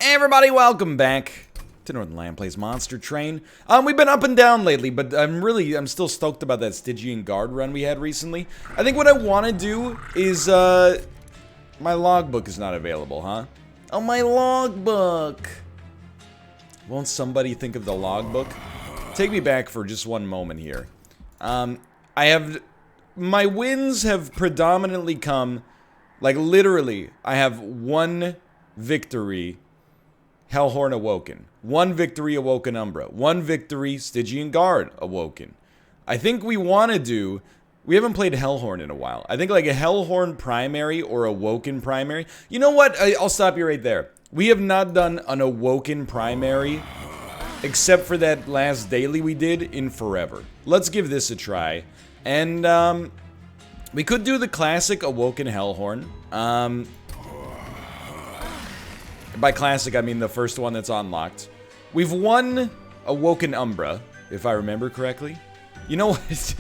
Hey everybody, welcome back to Northern Land Plays Monster Train. We've been up and down lately, but I'm still stoked about that Stygian Guard run we had recently. I think what I want to do is, my logbook is not available, huh? Oh, my logbook! Won't somebody think of the logbook? Take me back for just one moment here. My wins have predominantly come, like literally, I have one victory, Hellhorn Awoken. One victory, Awoken Umbra. One victory, Stygian Guard Awoken. I think we want to do... We haven't played Hellhorn in a while. I think like a Hellhorn primary or Awoken primary. You know what? I'll stop you right there. We have not done an Awoken primary, except for that last daily we did, in forever. Let's give this a try. And, we could do the classic Awoken Hellhorn. By classic, I mean the first one that's unlocked. We've won Awoken Umbra, if I remember correctly. You know what?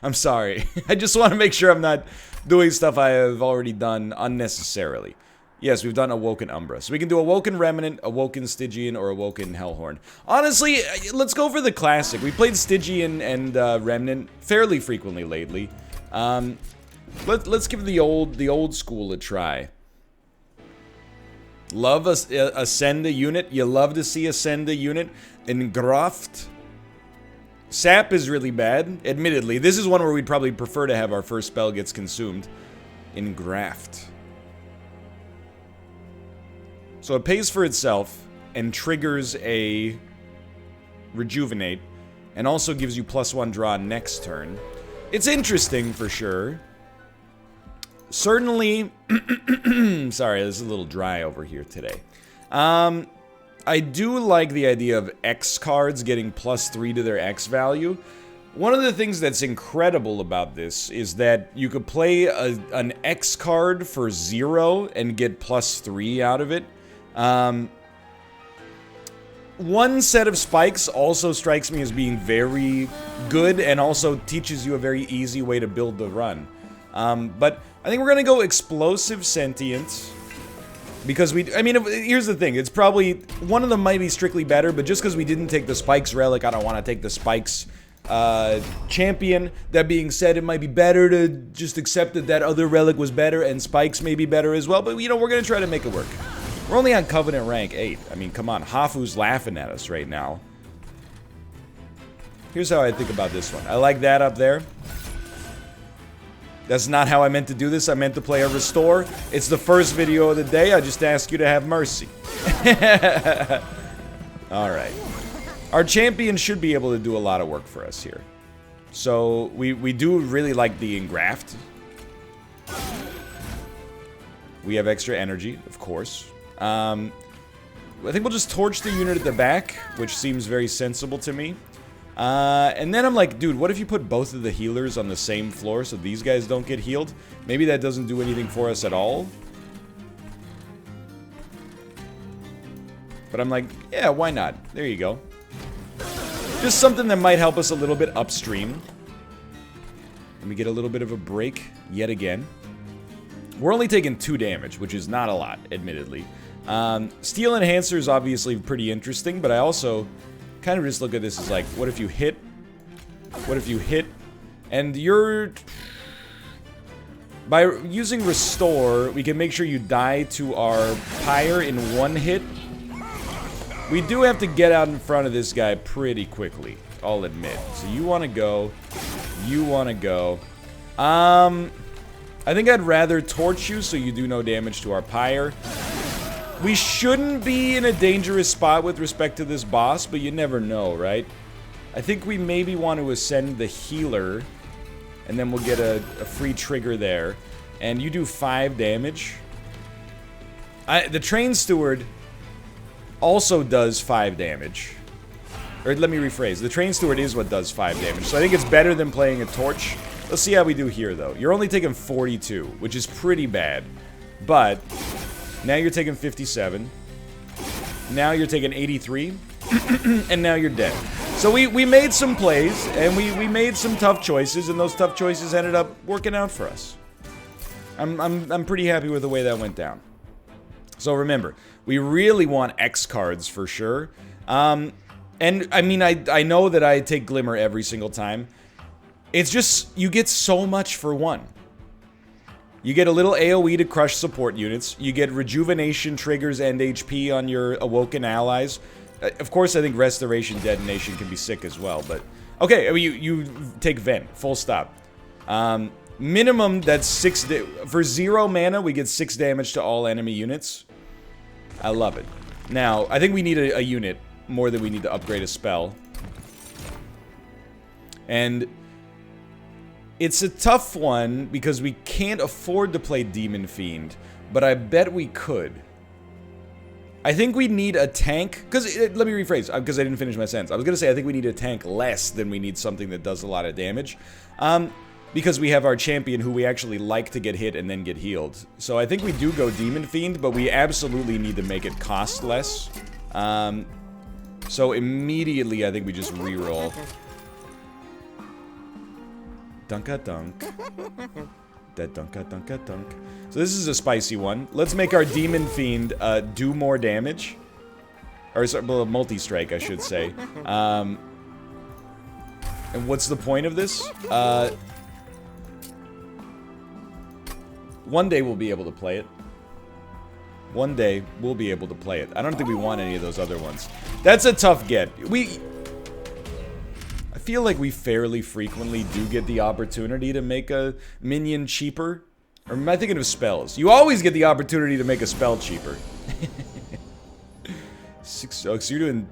I'm sorry. I just want to make sure I'm not doing stuff I have already done unnecessarily. Yes, we've done Awoken Umbra. So we can do Awoken Remnant, Awoken Stygian, or Awoken Hellhorn. Honestly, let's go for the classic. We played Stygian and Remnant fairly frequently lately. Let's give the old school a try. Love ascend a unit. You love to see ascend a unit. Engraft. Sap is really bad, admittedly. This is one where we'd probably prefer to have our first spell gets consumed. Engraft. So it pays for itself and triggers a rejuvenate, and also gives you +1 draw next turn. It's interesting for sure. Certainly, sorry, this is a little dry over here today. I do like the idea of X cards getting +3 to their X value. One of the things that's incredible about this is that you could play an X card for 0 and get +3 out of it. One set of spikes also strikes me as being very good and also teaches you a very easy way to build the run. But I think we're gonna go Explosive Sentience. Because I mean, here's the thing. It's probably, one of them might be strictly better, but just because we didn't take the Spikes Relic, I don't want to take the Spikes Champion. That being said, it might be better to just accept that that other Relic was better, and Spikes may be better as well, but you know, we're gonna try to make it work. We're only on Covenant rank 8. I mean, come on, Hafu's laughing at us right now. Here's how I think about this one. I like that up there. That's not how I meant to do this. I meant to play a Restore. It's the first video of the day. I just ask you to have mercy. Alright. Our champion should be able to do a lot of work for us here. So, we do really like the Engraft. We have extra energy, of course. I think we'll just torch the unit at the back, which seems very sensible to me. And then I'm like, dude, what if you put both of the healers on the same floor so these guys don't get healed? Maybe that doesn't do anything for us at all. But I'm like, yeah, why not? There you go. Just something that might help us a little bit upstream. Let me get a little bit of a break yet again. We're only taking 2 damage, which is not a lot, admittedly. Steel Enhancer is obviously pretty interesting, but I also kind of just look at this as like, what if you hit? What if you hit? And you're... By using Restore, we can make sure you die to our Pyre in 1 hit. We do have to get out in front of this guy pretty quickly, I'll admit. So you want to go. You want to go. I think I'd rather torch you so you do no damage to our Pyre. We shouldn't be in a dangerous spot with respect to this boss, but you never know, right? I think we maybe want to ascend the healer, and then we'll get a free trigger there. And you do 5 damage. The Train Steward also does 5 damage. Or let me rephrase. The Train Steward is what does 5 damage, so I think it's better than playing a torch. Let's see how we do here, though. You're only taking 42, which is pretty bad. But now you're taking 57. Now you're taking 83. And now you're dead. So we made some plays, and we made some tough choices, and those tough choices ended up working out for us. I'm pretty happy with the way that went down. So remember, we really want X cards for sure. And I mean, I know that I take Glimmer every single time. It's just, you get so much for one. You get a little AoE to crush support units. You get rejuvenation triggers and HP on your awoken allies. Of course, I think Restoration Detonation can be sick as well, but... Okay, I mean, you take Vent, full stop. Minimum, that's 6... For 0 mana, we get 6 damage to all enemy units. I love it. Now, I think we need a unit more than we need to upgrade a spell. And... it's a tough one, because we can't afford to play Demon Fiend, but I bet we could. I think we need a tank, because, let me rephrase, because I didn't finish my sentence. I was going to say I think we need a tank less than we need something that does a lot of damage. Because we have our champion who we actually like to get hit and then get healed. So I think we do go Demon Fiend, but we absolutely need to make it cost less. So immediately I think we just reroll. Dunka-dunk. That dunka-dunka-dunk. So this is a spicy one. Let's make our Demon Fiend do more damage. Or, sorry, multi-strike, I should say. And what's the point of this? One day we'll be able to play it. One day we'll be able to play it. I don't think we want any of those other ones. That's a tough get. I feel like we fairly frequently do get the opportunity to make a minion cheaper. Or am I thinking of spells? You always get the opportunity to make a spell cheaper. So you're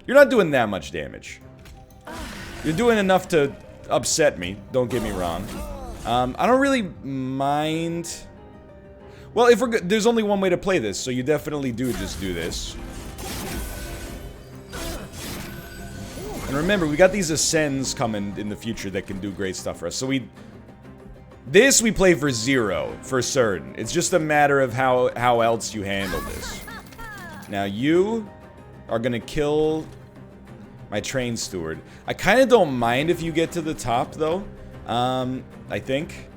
not doing that much damage. You're doing enough to upset me, don't get me wrong. I don't really mind... Well, if there's only one way to play this, so you definitely do just do this. And remember, we got these Ascends coming in the future that can do great stuff for us. So we play for 0, for certain. It's just a matter of how else you handle this. Now you are gonna kill my Train Steward. I kind of don't mind if you get to the top, though. I think.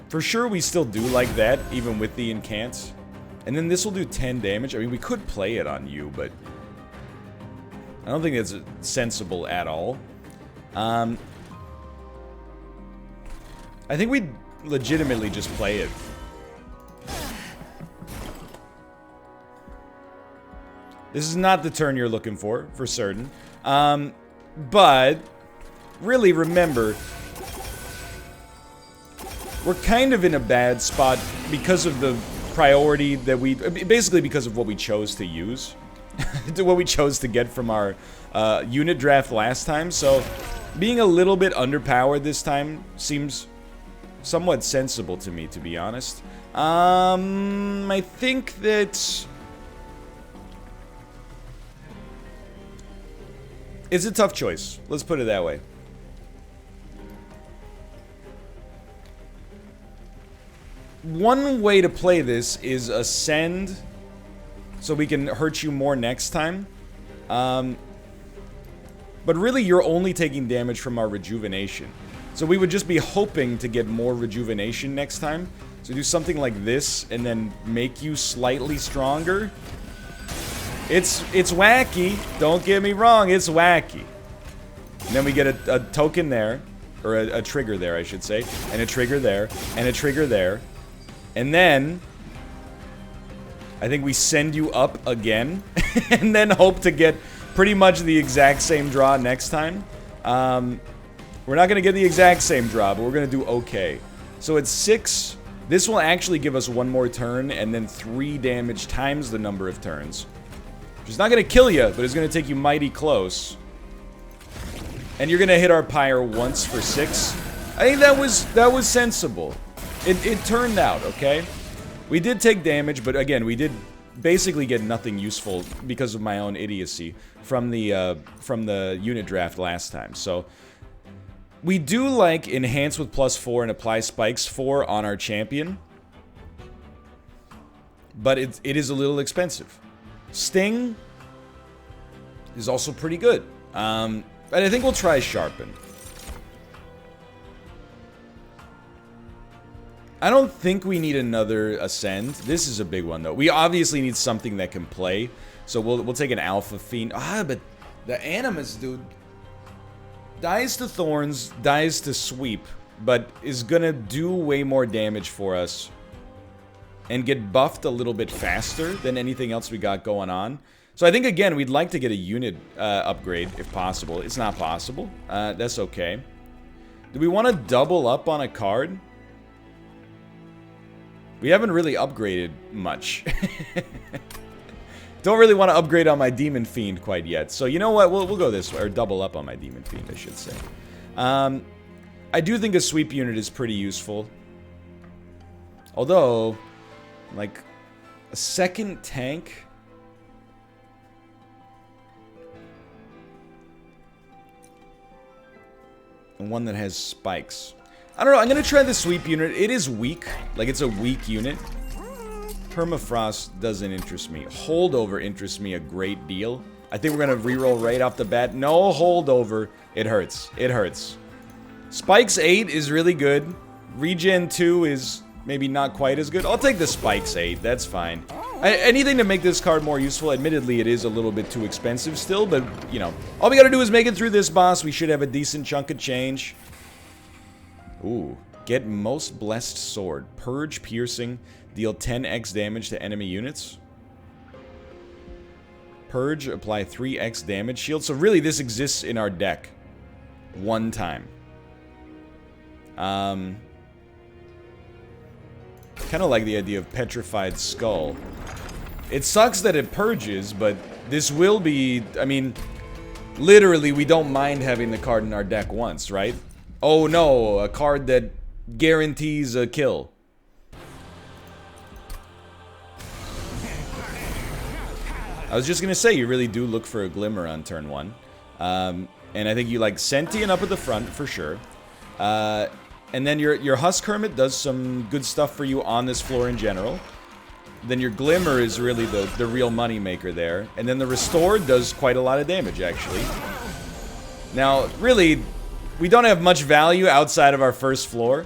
For sure, we still do like that, even with the incants. And then this will do 10 damage. I mean, we could play it on you, but... I don't think that's sensible at all. I think we'd legitimately just play it. This is not the turn you're looking for certain. But, really remember... We're kind of in a bad spot because of the priority that we... Basically because of what we chose to use. What we chose to get from our unit draft last time. So, being a little bit underpowered this time seems somewhat sensible to me, to be honest. I think that... It's a tough choice. Let's put it that way. One way to play this is Ascend, so we can hurt you more next time. But really, you're only taking damage from our Rejuvenation. So we would just be hoping to get more Rejuvenation next time. So do something like this, and then make you slightly stronger. It's wacky. Don't get me wrong, it's wacky. And then we get a token there, or a trigger there, I should say, and a trigger there, and a trigger there. And then, I think we send you up again, and then hope to get pretty much the exact same draw next time. We're not going to get the exact same draw, but we're going to do okay. So it's 6. This will actually give us 1 more turn, and then 3 damage times the number of turns. Which is not going to kill you, but it's going to take you mighty close. And you're going to hit our pyre once for 6. I think that was sensible. It turned out, okay? We did take damage, but again, we did basically get nothing useful because of my own idiocy from the unit draft last time. So, we do like enhance with +4 and apply spikes 4 on our champion. But it is a little expensive. Sting is also pretty good. But I think we'll try Sharpen. I don't think we need another Ascend. This is a big one, though. We obviously need something that can play. So we'll take an Alpha Fiend. Ah, but the Animus, dude. Dies to Thorns, dies to Sweep, but is gonna do way more damage for us. And get buffed a little bit faster than anything else we got going on. So I think, again, we'd like to get a unit upgrade, if possible. It's not possible. That's okay. Do we want to double up on a card? We haven't really upgraded much. Don't really want to upgrade on my Demon Fiend quite yet. So you know what? We'll go this way. Or double up on my Demon Fiend, I should say. I do think a sweep unit is pretty useful. Although, like, a second tank... and one that has spikes. I don't know, I'm gonna try the sweep unit. It is weak. Like, it's a weak unit. Permafrost doesn't interest me. Holdover interests me a great deal. I think we're gonna reroll right off the bat. No holdover. It hurts. It hurts. Spikes 8 is really good. Regen 2 is maybe not quite as good. I'll take the Spikes 8. That's fine. Anything to make this card more useful. Admittedly, it is a little bit too expensive still, but, you know. All we gotta do is make it through this boss. We should have a decent chunk of change. Ooh. Get Most Blessed Sword. Purge Piercing. Deal 10x damage to enemy units. Purge. Apply 3x damage shield. So really, this exists in our deck. One time. Kind of like the idea of Petrified Skull. It sucks that it purges, but this will be... I mean, literally, we don't mind having the card in our deck once, right? Oh no, a card that guarantees a kill. I was just gonna say, you really do look for a Glimmer on turn 1. And I think you like Sentient up at the front, for sure. And then your Husk Hermit does some good stuff for you on this floor in general. Then your Glimmer is really the real money maker there. And then the Restore does quite a lot of damage, actually. Now, really, we don't have much value outside of our first floor.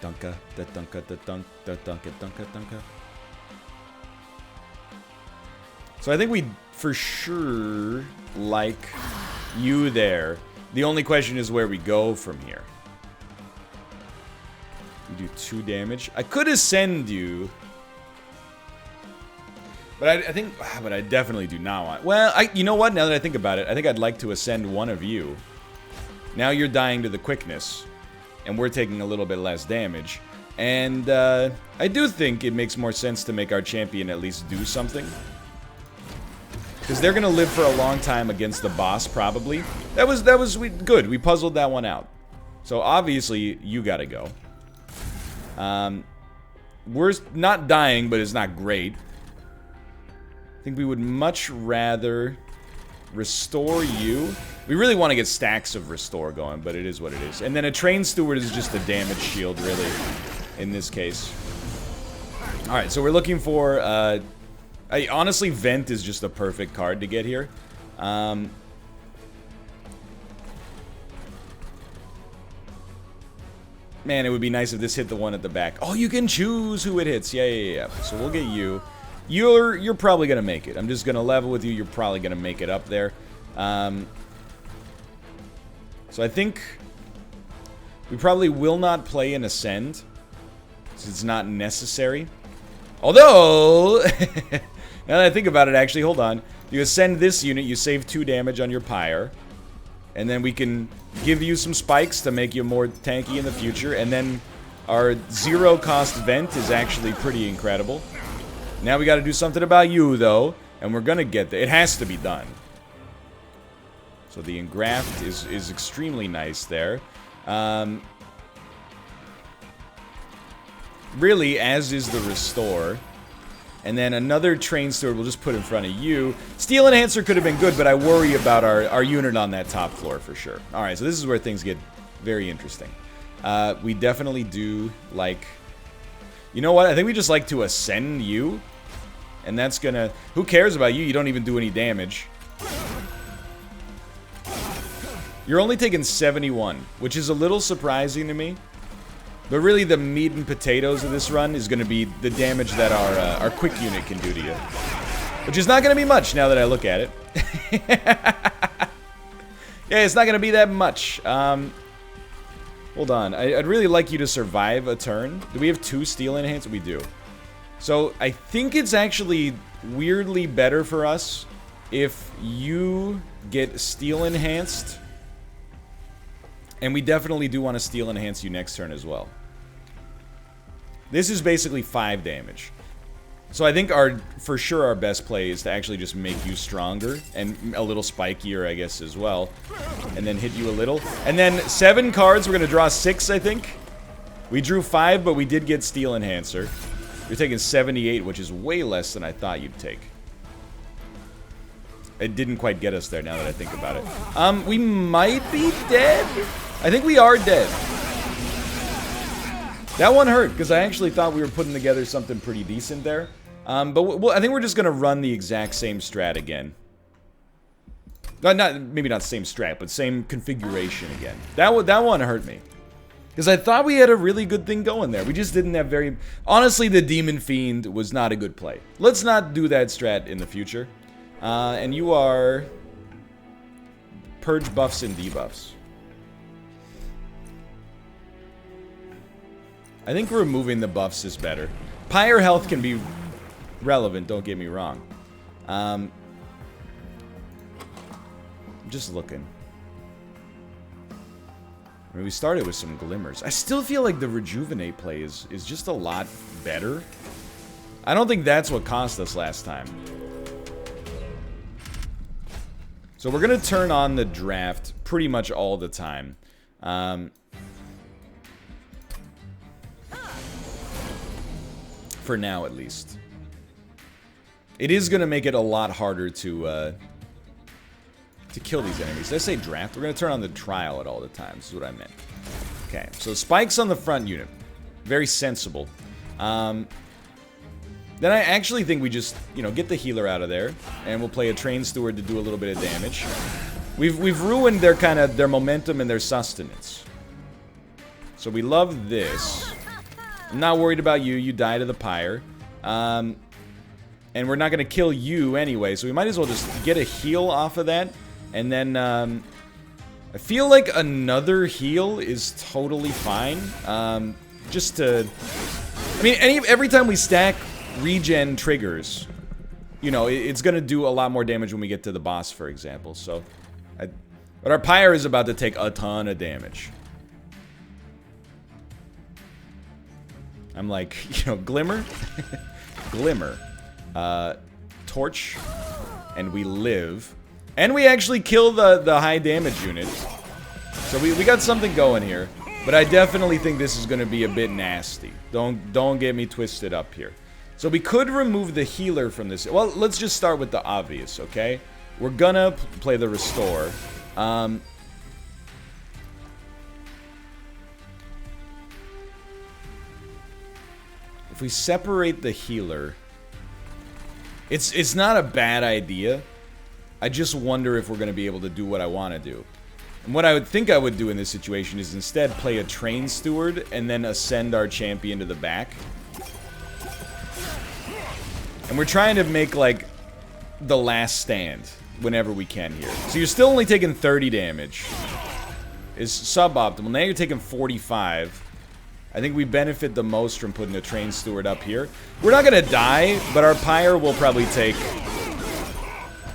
Dunka, da dunka, da dunk, da dunka, dunka, dunka. So I think we for sure like you there. The only question is where we go from here. You do 2 damage. I could ascend you. But I think... But I definitely do not want... Well, you know what? Now that I think about it, I think I'd like to ascend one of you. Now you're dying to the quickness. And we're taking a little bit less damage. And I do think it makes more sense to make our champion at least do something. Because they're going to live for a long time against the boss, probably. That was good. We puzzled that one out. So, obviously, you got to go. We're not dying, but it's not great. I think we would much rather restore you. We really want to get stacks of restore going, but it is what it is. And then a Train Steward is just a damage shield, really, in this case. Alright, so we're looking for... honestly, Vent is just a perfect card to get here. Man, it would be nice if this hit the one at the back. Oh, you can choose who it hits. Yeah. So we'll get you. You're probably gonna make it. I'm just gonna level with you. You're probably gonna make it up there. So I think we probably will not play an Ascend, since it's not necessary. Although, now that I think about it, actually, hold on. You ascend this unit, you save 2 damage on your Pyre. And then we can give you some spikes to make you more tanky in the future. And then our 0-cost Vent is actually pretty incredible. Now we gotta do something about you, though. And we're gonna get there. It has to be done. So the Engraft is extremely nice there. Really, as is the Restore. And then another Train Steward we'll just put in front of you. Steel Enhancer could have been good, but I worry about our unit on that top floor for sure. Alright, so this is where things get very interesting. We definitely do like... You know what? I think we just like to ascend you. And that's gonna... Who cares about you? You don't even do any damage. You're only taking 71, which is a little surprising to me. But really, the meat and potatoes of this run is going to be the damage that our quick unit can do to you. Which is not going to be much now that I look at it. Yeah, it's not going to be that much. Hold on. I'd really like you to survive a turn. Do we have 2 steel enhance? We do. So, I think it's actually weirdly better for us if you get steel enhanced. And we definitely do want to steel enhance you next turn as well. This is basically 5 damage. So I think for sure our best play is to actually just make you stronger and a little spikier, I guess, as well. And then hit you a little. And then 7 cards, we're going to draw 6, I think. We drew 5, but we did get Steel Enhancer. You're taking 78, which is way less than I thought you'd take. It didn't quite get us there now that I think about it. We might be dead. I think we are dead. That one hurt, because I actually thought we were putting together something pretty decent there. But I think we're just going to run the exact same strat again. Maybe not same strat, but same configuration again. That one hurt me. Because I thought we had a really good thing going there. We just didn't have very... Honestly, the Demon Fiend was not a good play. Let's not do that strat in the future. And you are... Purge buffs and debuffs. I think removing the buffs is better. Pyre health can be relevant, don't get me wrong. I'm just looking. I mean, we started with some glimmers. I still feel like the rejuvenate play is just a lot better. I don't think that's what cost us last time. So we're going to turn on the draft pretty much all the time. For now, at least. It is going to make it a lot harder to kill these enemies. Did I say draft? We're going to turn on the trial at all the times. Is what I meant. Okay, so spikes on the front unit. Very sensible. Then I actually think we just, get the healer out of there, and we'll play a train steward to do a little bit of damage. We've ruined their momentum and their sustenance. So we love this. I'm not worried about you. You die to the pyre. And we're not going to kill you anyway, so we might as well just get a heal off of that. And then, I feel like another heal is totally fine. Just to... I mean, every time we stack regen triggers, it's going to do a lot more damage when we get to the boss, for example. So, but our pyre is about to take a ton of damage. I'm like, Glimmer, Glimmer, Torch, and we live. And we actually kill the high damage unit. So we got something going here. But I definitely think this is going to be a bit nasty. Don't get me twisted up here. So we could remove the healer from this. Well, let's just start with the obvious, okay? We're gonna play the restore. If we separate the healer, it's not a bad idea. I just wonder if we're going to be able to do what I want to do. And what I would think I would do in this situation is instead play a train steward and then ascend our champion to the back. And we're trying to make, like, the last stand whenever we can here. So you're still only taking 30 damage. Is suboptimal. Now you're taking 45. I think we benefit the most from putting a train steward up here. We're not going to die, but our pyre will probably take...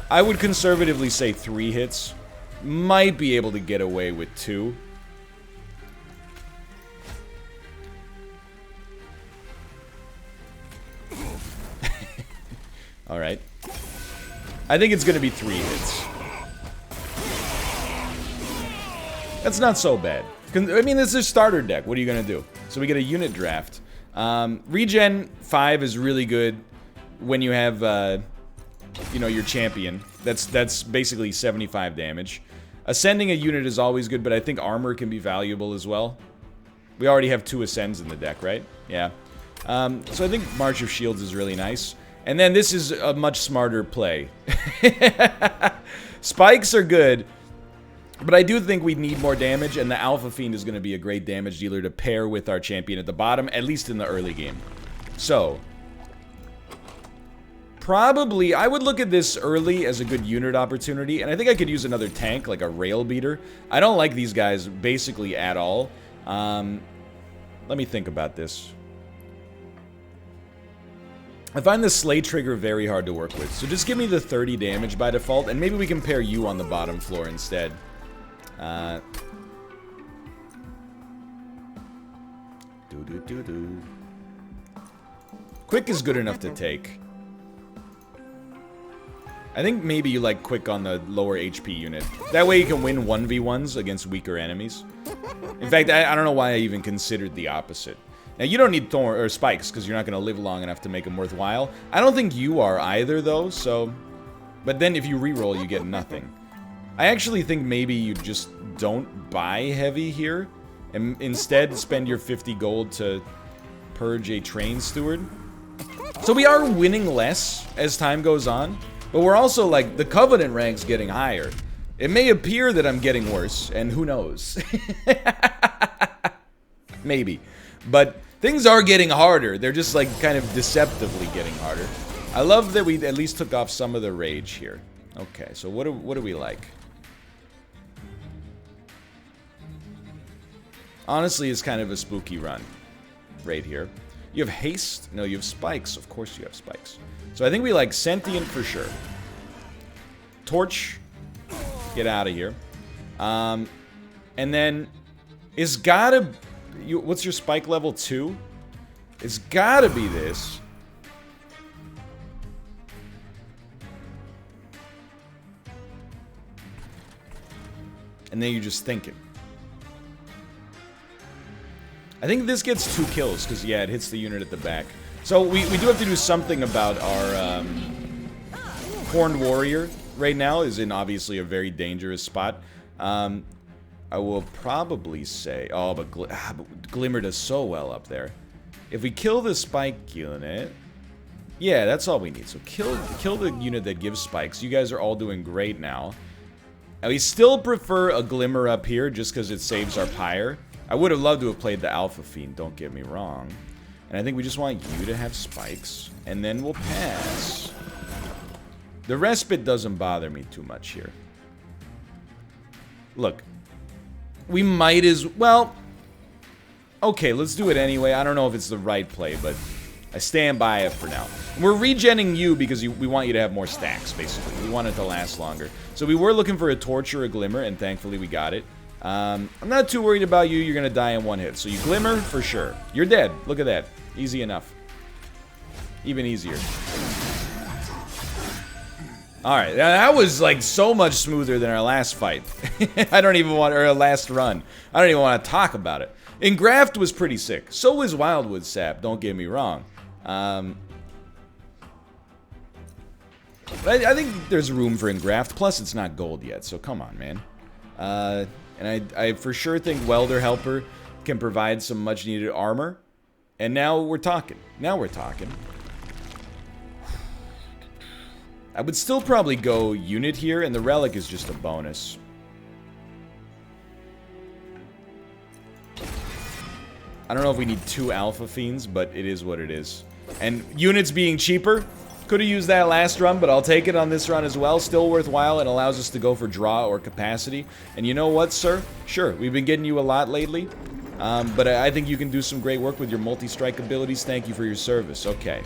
I would conservatively say 3 hits. Might be able to get away with 2. Alright. I think it's going to be 3 hits. That's not so bad. I mean, this is a starter deck. What are you going to do? So we get a unit draft. Regen 5 is really good when you have, your champion. That's basically 75 damage. Ascending a unit is always good, but I think armor can be valuable as well. We already have 2 ascends in the deck, right? Yeah. So I think March of Shields is really nice. And then this is a much smarter play. Spikes are good. But I do think we need more damage, and the Alpha Fiend is going to be a great damage dealer to pair with our champion at the bottom, at least in the early game. So, probably, I would look at this early as a good unit opportunity, and I think I could use another tank, like a rail beater. I don't like these guys basically at all. Let me think about this. I find the Slay trigger very hard to work with, so just give me the 30 damage by default, and maybe we can pair you on the bottom floor instead. Quick is good enough to take. I think maybe you like quick on the lower HP unit. That way you can win 1v1s against weaker enemies. In fact, I don't know why I even considered the opposite. Now, you don't need thorn or spikes because you're not going to live long enough to make them worthwhile. I don't think you are either, though, so... But then if you reroll, you get nothing. I actually think maybe you just don't buy heavy here, and instead spend your 50 gold to purge a train steward. So we are winning less as time goes on, but we're also, like, the Covenant rank's getting higher. It may appear that I'm getting worse, and who knows? Maybe. But things are getting harder. They're just, like, kind of deceptively getting harder. I love that we at least took off some of the rage here. Okay, so what do we like? Honestly, it's kind of a spooky run right here. You have haste? No, you have spikes. Of course you have spikes. So I think we like sentient for sure. Torch. Get out of here. And then it's gotta... what's your spike level 2? It's gotta be this. And then you just think it. I think this gets 2 kills, because, yeah, it hits the unit at the back. So we do have to do something about our Horned Warrior right now is in, obviously, a very dangerous spot. I will probably say... Oh, but Glimmer does so well up there. If we kill the spike unit... Yeah, that's all we need. So kill the unit that gives spikes. You guys are all doing great now. And we still prefer a Glimmer up here, just because it saves our Pyre. I would have loved to have played the Alpha Fiend, don't get me wrong. And I think we just want you to have spikes, and then we'll pass. The respite doesn't bother me too much here. Look, we might as well... Okay, let's do it anyway. I don't know if it's the right play, but I stand by it for now. We're regenning you because we want you to have more stacks, basically. We want it to last longer. So we were looking for a Torch or a Glimmer, and thankfully we got it. I'm not too worried about you. You're going to die in one hit. So you Glimmer, for sure. You're dead. Look at that. Easy enough. Even easier. Alright, that was like so much smoother than our last fight. I don't even want, or our last run. I don't even want to talk about it. Engraft was pretty sick. So was Wildwood Sap, don't get me wrong. But I think there's room for Engraft. Plus, it's not gold yet, so come on, man. And I for sure think Welder Helper can provide some much-needed armor. And now we're talking. Now we're talking. I would still probably go unit here, and the relic is just a bonus. I don't know if we need 2 Alpha Fiends, but it is what it is. And units being cheaper, could have used that last run, but I'll take it on this run as well. Still worthwhile. It allows us to go for draw or capacity. And you know what, sir? Sure, we've been getting you a lot lately. But I think you can do some great work with your multi-strike abilities. Thank you for your service. Okay.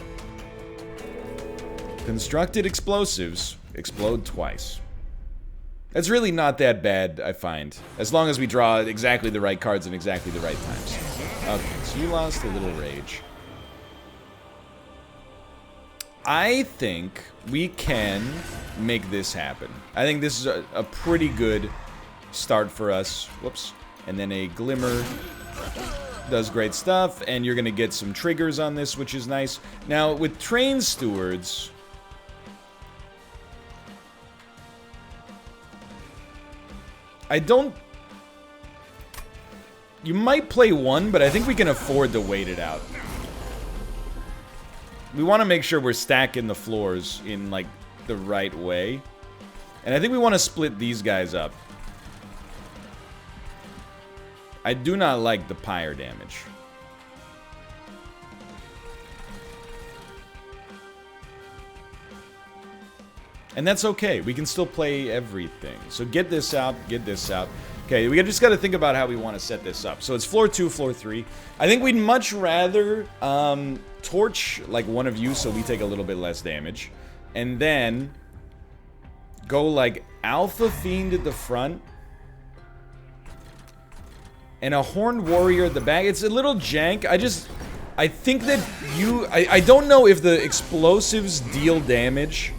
Constructed explosives explode twice. That's really not that bad, I find. As long as we draw exactly the right cards in exactly the right times. Okay, so you lost a little rage. I think we can make this happen. I think this is a pretty good start for us. Whoops. And then a Glimmer does great stuff, and you're going to get some triggers on this, which is nice. Now, with Train Stewards... I don't... You might play one, but I think we can afford to wait it out. We want to make sure we're stacking the floors in, like, the right way. And I think we want to split these guys up. I do not like the pyre damage. And that's okay. We can still play everything. So get this out, get this out. Okay, we just got to think about how we want to set this up. So it's floor 2, floor 3. I think we'd much rather torch like one of you so we take a little bit less damage. And then go like Alpha Fiend at the front. And a Horned Warrior at the back. It's a little jank. I think that I don't know if the explosives deal damage.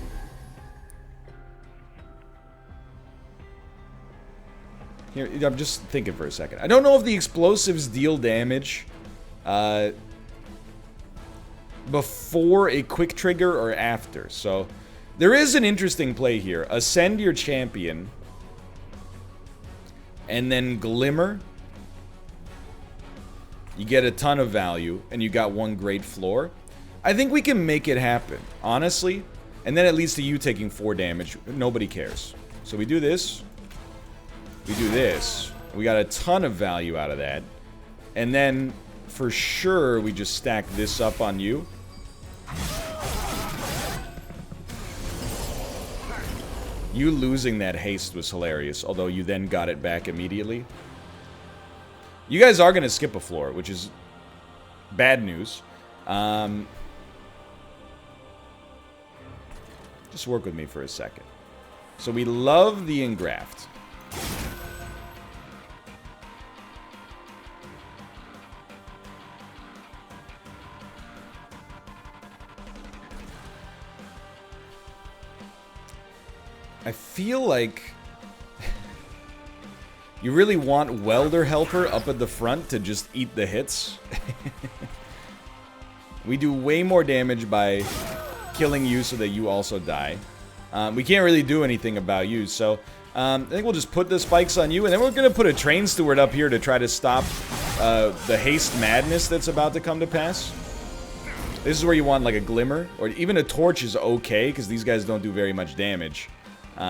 Here, I'm just thinking for a second. I don't know if the explosives deal damage before a quick trigger or after. So there is an interesting play here. Ascend your champion. And then Glimmer. You get a ton of value. And you got one great floor. I think we can make it happen, honestly. And then it leads to you taking 4 damage. Nobody cares. So we do this. We do this. We got a ton of value out of that. And then, for sure, we just stack this up on you. You losing that haste was hilarious, although you then got it back immediately. You guys are going to skip a floor, which is bad news. Just work with me for a second. So we love the engraft. I feel like you really want Welder Helper up at the front to just eat the hits. We do way more damage by killing you so that you also die. We can't really do anything about you, so I think we'll just put the spikes on you, and then we're going to put a Train Steward up here to try to stop the haste madness that's about to come to pass. This is where you want like a Glimmer, or even a Torch is okay, because these guys don't do very much damage. So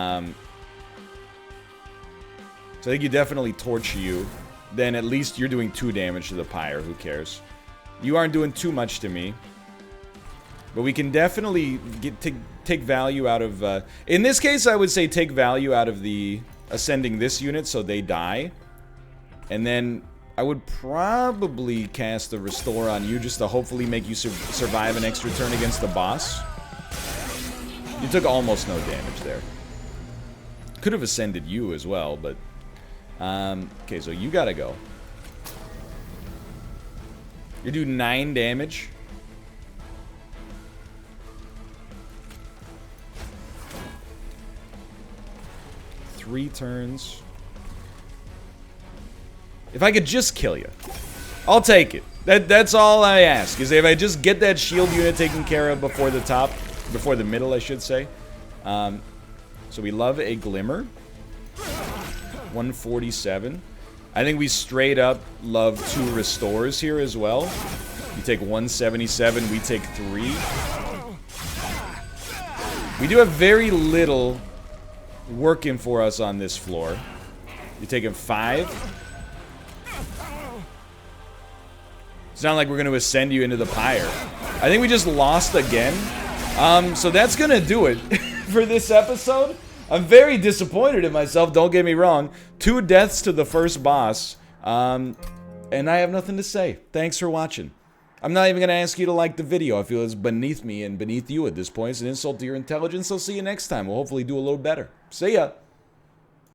I think you definitely torch you. Then at least you're doing 2 damage to the pyre. Who cares? You aren't doing too much to me. But we can definitely take value out of... in this case, I would say take value out of the ascending this unit so they die. And then I would probably cast the Restore on you just to hopefully make you survive an extra turn against the boss. You took almost no damage there. Could have ascended you as well, but... okay, so you gotta go. You do 9 damage. Three turns. If I could just kill you, I'll take it. That's all I ask, is if I just get that shield unit taken care of before the top, before the middle, I should say. So we love a Glimmer. 147. I think we straight up love 2 Restores here as well. You take 177, we take 3. We do have very little working for us on this floor. You're taking 5. It's not like we're going to ascend you into the pyre. I think we just lost again. So that's going to do it for this episode. I'm very disappointed in myself, don't get me wrong. 2 deaths to the first boss. And I have nothing to say. Thanks for watching. I'm not even going to ask you to like the video. I feel it's beneath me and beneath you at this point. It's an insult to your intelligence. I'll see you next time. We'll hopefully do a little better. See ya.